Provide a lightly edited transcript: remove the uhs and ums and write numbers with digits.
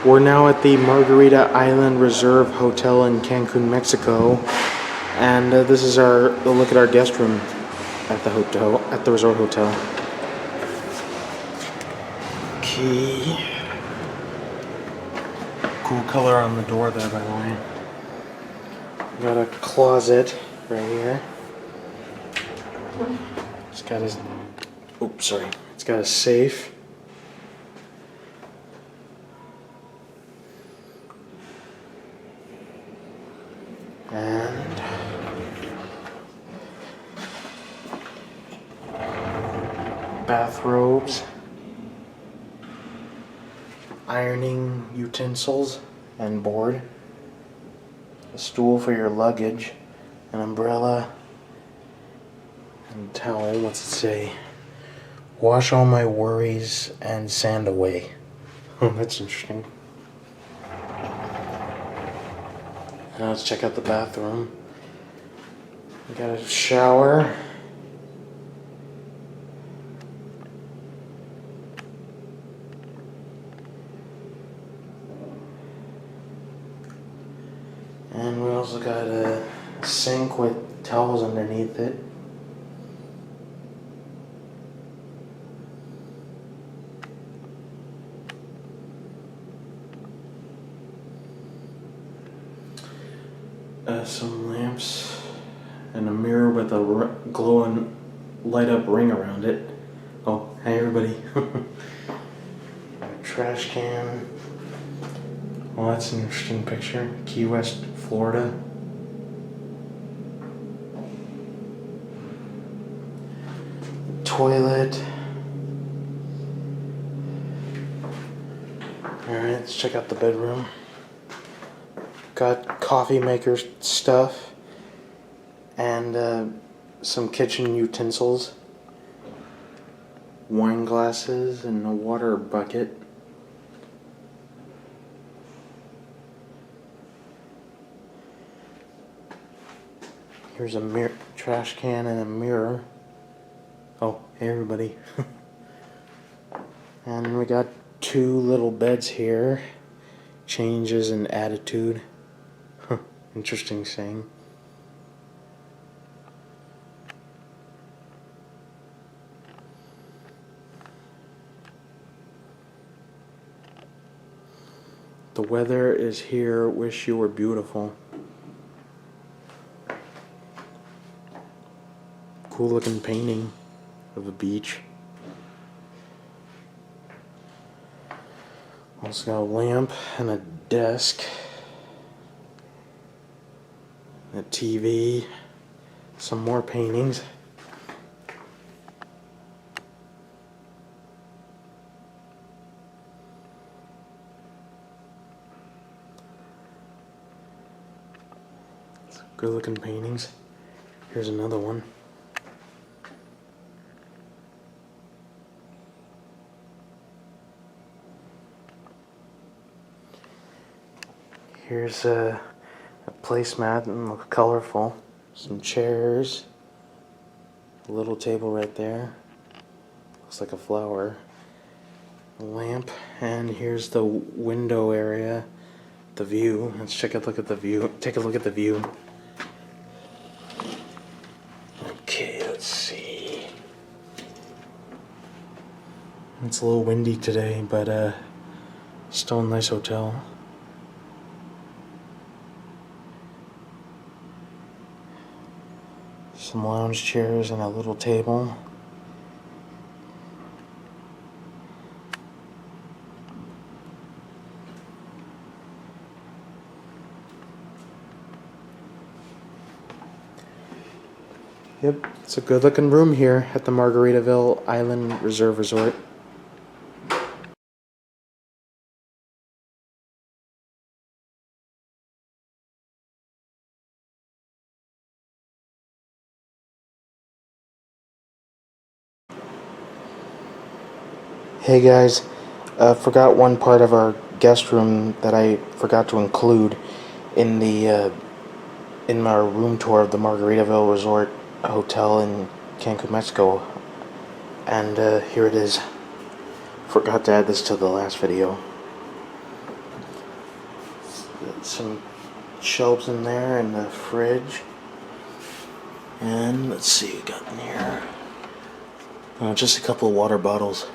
We're now at the Margaritaville Island Reserve Hotel in Cancun, Mexico, and this is a look at our guest room at the resort hotel. Key. Cool color on the door there, by the way. Got a closet right here. It's got a, oops, sorry. It's got a safe. And bathrobes, ironing utensils and board, a stool for your luggage, an umbrella, and a towel. What's it say? Wash all my worries and sand away. Oh, that's interesting. Now let's check out the bathroom. We got a shower. And we also got a sink with towels underneath it. Some lamps and a mirror with a glowing light up ring around it. Oh, hey everybody. A trash can. Well, that's an interesting picture. Key West, Florida. Toilet. Alright, let's check out the bedroom. Got coffee maker stuff and some kitchen utensils, wine glasses, and a water bucket. Here's a mirror, trash can, and a mirror. Oh, hey everybody. And we got two little beds here. Changes in attitude. Interesting saying. The weather is here. Wish you were beautiful. Cool looking painting of a beach. Also got a lamp and a desk. A TV, some more paintings. Good looking paintings. Here's another one. Here's a placemat and look colorful. Some chairs. A little table right there. Looks like a flower. A lamp. And here's the window area. The view. Let's take a look at the view. Take a look at the view. Okay, let's see. It's a little windy today, but still a nice hotel. Some lounge chairs and a little table. Yep, it's a good looking room here at the Margaritaville Island Reserve Resort. Hey guys, forgot one part of our guest room that I forgot to include in the in our room tour of the Margaritaville Resort Hotel in Cancun, Mexico, and here it is. Forgot to add this to the last video. Some shelves in there and the fridge. And let's see what we got in here. Just a couple of water bottles.